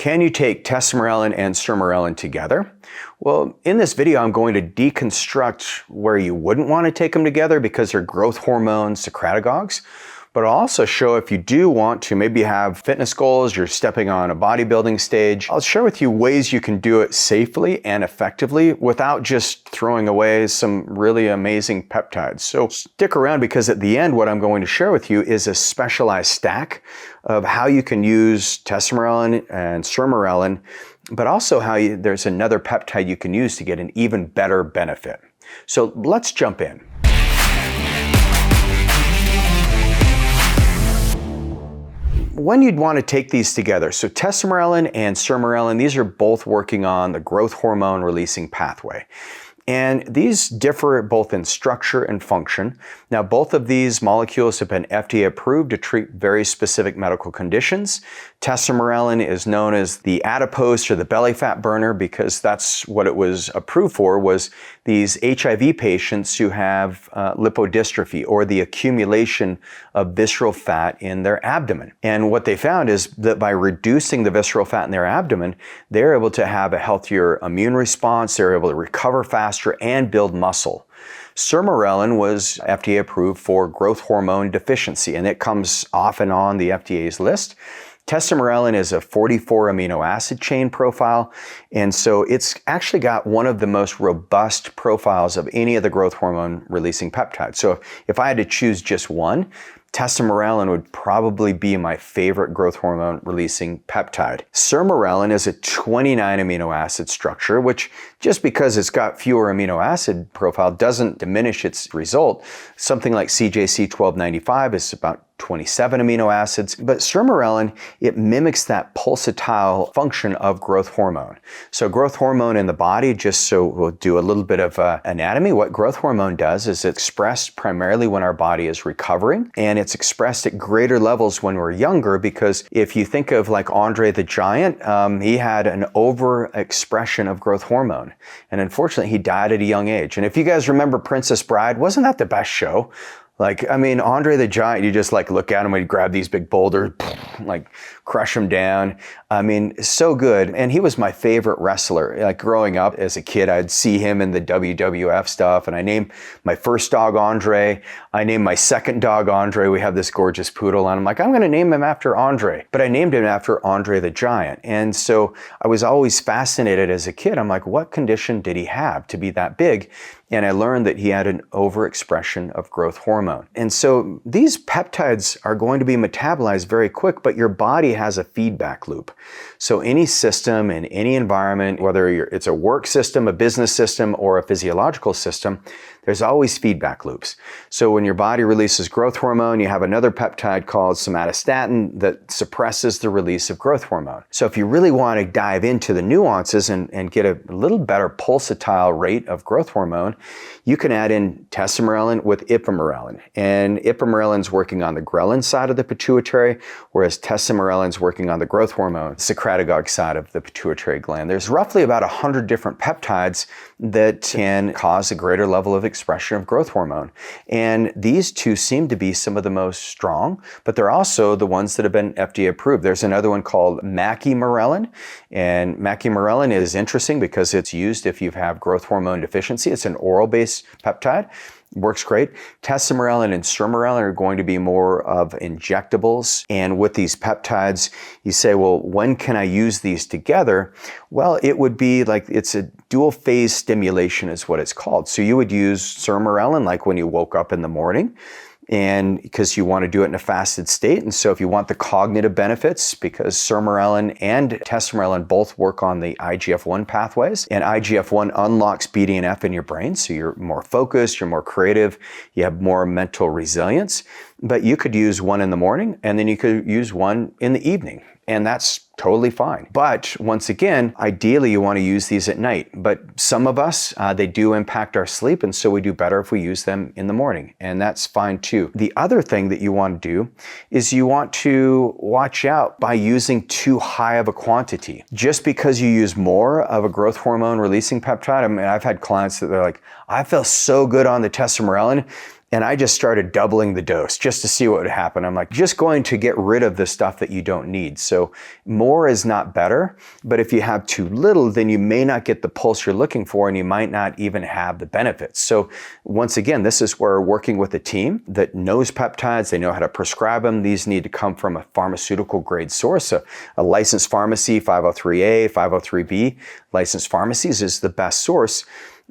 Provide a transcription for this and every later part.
Can you take Tesamorelin and Sermorelin together? Well, in this video, I'm going to deconstruct where you wouldn't want to take them together because they're growth hormone secretagogues. But I'll also show if you do want to maybe have fitness goals, you're stepping on a bodybuilding stage, I'll share with you ways you can do it safely and effectively without just throwing away some really amazing peptides. So stick around because at the end, what I'm going to share with you is a specialized stack of how you can use Tesamorelin and Sermorelin, but also how there's another peptide you can use to get an even better benefit. So let's jump in. When you'd want to take these together. So Tesamorelin and Sermorelin, these are both working on the growth hormone releasing pathway. And these differ both in structure and function. Now, both of these molecules have been FDA approved to treat very specific medical conditions. Tesamorelin is known as the adipose or the belly fat burner because that's what it was approved for, was these HIV patients who have lipodystrophy or the accumulation of visceral fat in their abdomen. And what they found is that by reducing the visceral fat in their abdomen, they're able to have a healthier immune response, they're able to recover faster and build muscle. Sermorelin was FDA approved for growth hormone deficiency, and it comes often on the FDA's list. Tesamorelin is a 44 amino acid chain profile, and so it's actually got one of the most robust profiles of any of the growth hormone releasing peptides. So if I had to choose just one, Tesamorelin would probably be my favorite growth hormone releasing peptide. Sermorelin is a 29 amino acid structure, which just because it's got fewer amino acid profile doesn't diminish its result. Something like CJC 1295 is about 27 amino acids, but Sermorelin, it mimics that pulsatile function of growth hormone. So growth hormone in the body, just so we'll do a little bit of anatomy, what growth hormone does is it's expressed primarily when our body is recovering, and it's expressed at greater levels when we're younger because if you think of like Andre the Giant, he had an overexpression of growth hormone, and unfortunately he died at a young age. And if you guys remember Princess Bride, wasn't that the best show? Like, I mean, Andre the Giant, you just like look at him, he'd grab these big boulders, like crush him down. I mean, so good. And he was my favorite wrestler. Like growing up as a kid, I'd see him in the WWF stuff. And I named my first dog Andre. I named my second dog Andre. We have this gorgeous poodle. And I'm like, I'm going to name him after Andre. But I named him after Andre the Giant. And so I was always fascinated as a kid. I'm like, what condition did he have to be that big? And I learned that he had an overexpression of growth hormone. And so these peptides are going to be metabolized very quick, but your body has a feedback loop. So any system in any environment, whether it's a work system, a business system, or a physiological system, there's always feedback loops. So when your body releases growth hormone, you have another peptide called somatostatin that suppresses the release of growth hormone. So if you really want to dive into the nuances and get a little better pulsatile rate of growth hormone, you can add in Tesamorelin with ipamorelin. And ipamorelin's working on the ghrelin side of the pituitary, whereas Tesamorelin's working on the growth hormone secretagogue side of the pituitary gland. There's roughly about 100 different peptides that can cause a greater level of expression of growth hormone. And these two seem to be some of the most strong, but they're also the ones that have been FDA approved. There's another one called Macimorelin, and Macimorelin is interesting because it's used if you have growth hormone deficiency. It's an oral-based peptide. Works great. Tesamorelin and Sermorelin are going to be more of injectables. And with these peptides, you say, well, when can I use these together? Well, it would be like it's a dual phase stimulation is what it's called. So you would use Sermorelin like when you woke up in the morning, and because you want to do it in a fasted state. And so if you want the cognitive benefits, because Sermorelin and Tesamorelin both work on the IGF-1 pathways, and IGF-1 unlocks BDNF in your brain, so you're more focused, you're more creative, you have more mental resilience. But you could use one in the morning, and then you could use one in the evening, and that's totally fine. But once again, ideally you want to use these at night. But some of us, they do impact our sleep, and so we do better if we use them in the morning, and that's fine too. The other thing that you want to do is you want to watch out by using too high of a quantity. Just because you use more of a growth hormone releasing peptide, I mean, I've had clients that they're like, I feel so good on the Tesamorelin, And I just started doubling the dose just to see what would happen. I'm like, just going to get rid of the stuff that you don't need. So more is not better, but if you have too little, then you may not get the pulse you're looking for and you might not even have the benefits. So once again, this is where working with a team that knows peptides, they know how to prescribe them. These need to come from a pharmaceutical grade source, a licensed pharmacy, 503A, 503B. Licensed pharmacies is the best source.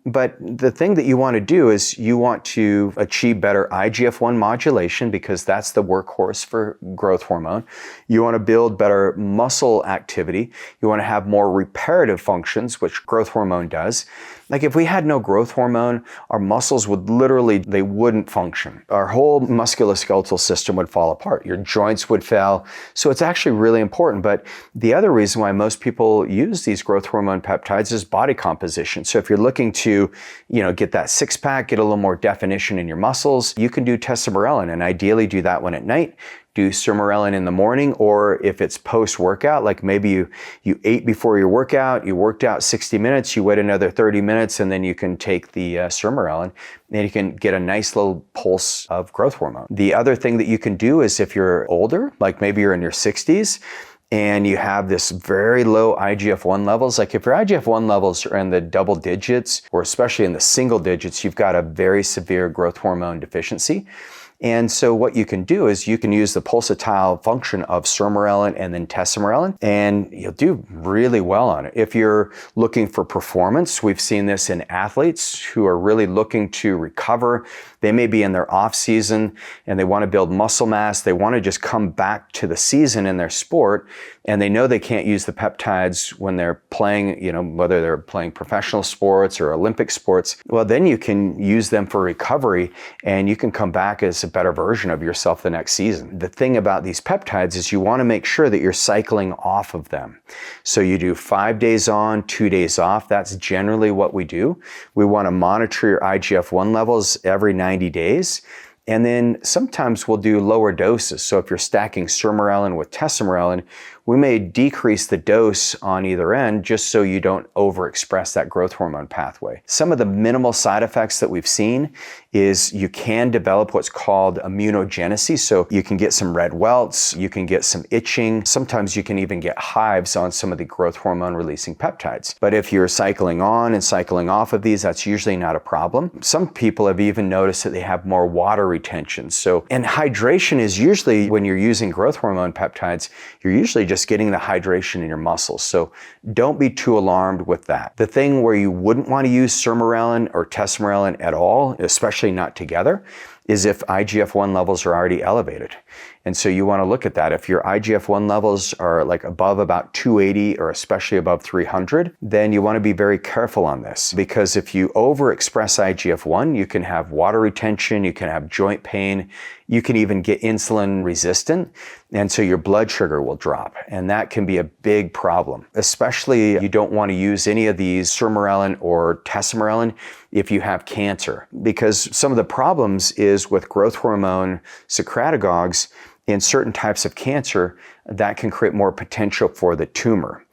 But the thing that you want to do is you want to achieve better IGF-1 modulation because that's the workhorse for growth hormone. You want to build better muscle activity. You want to have more reparative functions, which growth hormone does. Like if we had no growth hormone, our muscles would literally, they wouldn't function. Our whole musculoskeletal system would fall apart. Your joints would fail. So it's actually really important. But the other reason why most people use these growth hormone peptides is body composition. So if you're looking to, get that six pack, get a little more definition in your muscles, you can do Tesamorelin and ideally do that one at night. Do Sermorelin in the morning, or if it's post-workout, like maybe you ate before your workout, you worked out 60 minutes, you wait another 30 minutes, and then you can take the Sermorelin, and you can get a nice little pulse of growth hormone. The other thing that you can do is if you're older, like maybe you're in your 60s, and you have this very low IGF-1 levels, like if your IGF-1 levels are in the double digits, or especially in the single digits, you've got a very severe growth hormone deficiency. And so what you can do is you can use the pulsatile function of Sermorelin and then Tesamorelin, and you'll do really well on it. If you're looking for performance, we've seen this in athletes who are really looking to recover. They may be in their off season and they want to build muscle mass. They want to just come back to the season in their sport, and they know they can't use the peptides when they're playing, whether they're playing professional sports or Olympic sports. Well, then you can use them for recovery and you can come back as a better version of yourself the next season. The thing about these peptides is you want to make sure that you're cycling off of them. So you do 5 days on, 2 days off. That's generally what we do. We want to monitor your IGF-1 levels every 90 days. And then sometimes we'll do lower doses. So if you're stacking Sermorelin with Tesamorelin, we may decrease the dose on either end just so you don't overexpress that growth hormone pathway. Some of the minimal side effects that we've seen is you can develop what's called immunogenesis. So you can get some red welts, you can get some itching. Sometimes you can even get hives on some of the growth hormone releasing peptides. But if you're cycling on and cycling off of these, that's usually not a problem. Some people have even noticed that they have more water retention. And hydration is usually, when you're using growth hormone peptides, you're usually just getting the hydration in your muscles. So don't be too alarmed with that. The thing where you wouldn't want to use Sermorelin or Tesamorelin at all, especially not together, is if IGF-1 levels are already elevated. And so you want to look at that. If your IGF-1 levels are like above about 280 or especially above 300, then you want to be very careful on this, because if you overexpress IGF-1, you can have water retention, you can have joint pain, you can even get insulin resistant, and so your blood sugar will drop, and that can be a big problem. Especially you don't want to use any of these Sermorelin or Tesamorelin if you have cancer, because some of the problems is with growth hormone secretagogues in certain types of cancer that can create more potential for the tumor.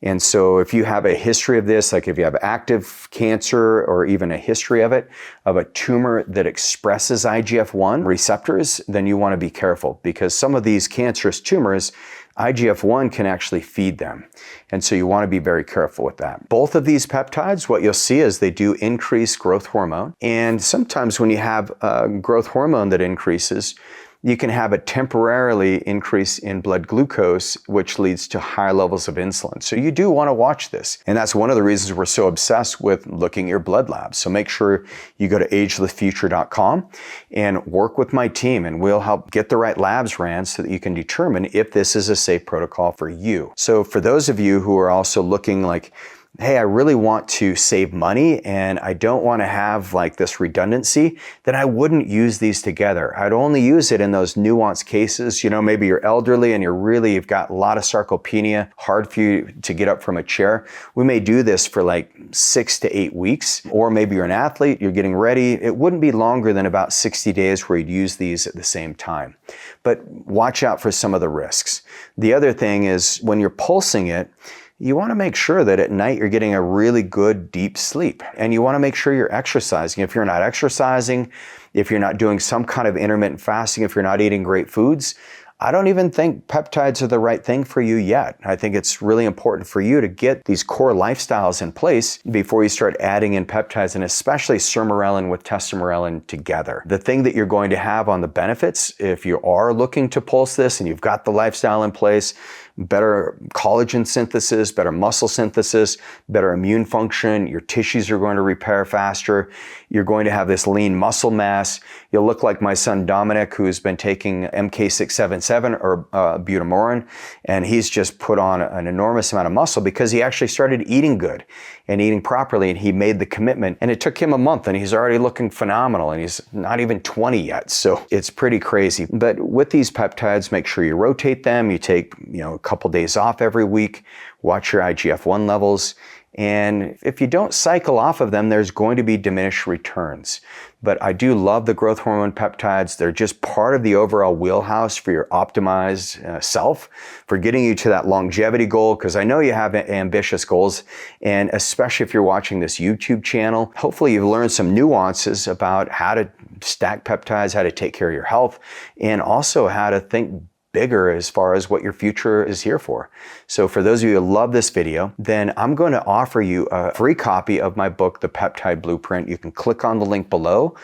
And so if you have a history of this, like if you have active cancer or even a history of it, of a tumor that expresses IGF-1 receptors, then you want to be careful, because some of these cancerous tumors, IGF-1 can actually feed them. And so you want to be very careful with that. Both of these peptides, what you'll see is they do increase growth hormone. And sometimes when you have growth hormone that increases, you can have a temporarily increase in blood glucose, which leads to higher levels of insulin. So you do want to watch this. And that's one of the reasons we're so obsessed with looking at your blood labs. So make sure you go to agelessfuture.com and work with my team, and we'll help get the right labs ran so that you can determine if this is a safe protocol for you. So for those of you who are also looking like, hey, I really want to save money and I don't want to have like this redundancy, then I wouldn't use these together. I'd only use it in those nuanced cases. Maybe you're elderly and you've got a lot of sarcopenia, hard for you to get up from a chair. We may do this for like 6 to 8 weeks, or maybe you're an athlete, you're getting ready. It wouldn't be longer than about 60 days where you'd use these at the same time. But watch out for some of the risks. The other thing is when you're pulsing it, you want to make sure that at night you're getting a really good deep sleep, and you want to make sure you're exercising. If you're not exercising, if you're not doing some kind of intermittent fasting, if you're not eating great foods, I don't even think peptides are the right thing for you yet. I think it's really important for you to get these core lifestyles in place before you start adding in peptides, and especially sermorelin with tesamorelin together. The thing that you're going to have on the benefits, if you are looking to pulse this and you've got the lifestyle in place, better collagen synthesis, better muscle synthesis, better immune function, your tissues are going to repair faster, you're going to have this lean muscle mass, you'll look like my son Dominic, who's been taking MK677 or butamorin, and he's just put on an enormous amount of muscle because he actually started eating good and eating properly, and he made the commitment, and it took him a month and he's already looking phenomenal, and he's not even 20 yet, so it's pretty crazy. But with these peptides, make sure you rotate them, you take a couple days off every week, watch your IGF-1 levels, and if you don't cycle off of them, there's going to be diminished returns. But I do love the growth hormone peptides. They're just part of the overall wheelhouse for your optimized self, for getting you to that longevity goal, because I know you have ambitious goals, and especially if you're watching this YouTube channel, hopefully you've learned some nuances about how to stack peptides, how to take care of your health, and also how to think bigger as far as what your future is here for. So for those of you who love this video, then I'm going to offer you a free copy of my book, The Peptide Blueprint. You can click on the link below,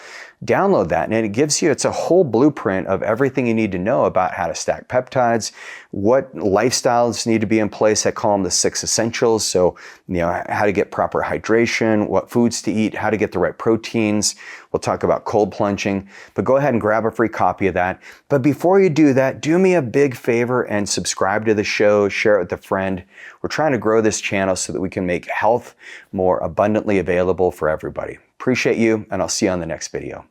download that, and it gives you, it's a whole blueprint of everything you need to know about how to stack peptides, what lifestyles need to be in place. I call them the 6 essentials. So, how to get proper hydration, what foods to eat, how to get the right proteins. We'll talk about cold plunging, but go ahead and grab a free copy of that. But before you do that, do me a big favor and subscribe to the show, share it with a friend. We're trying to grow this channel so that we can make health more abundantly available for everybody. Appreciate you, and I'll see you on the next video.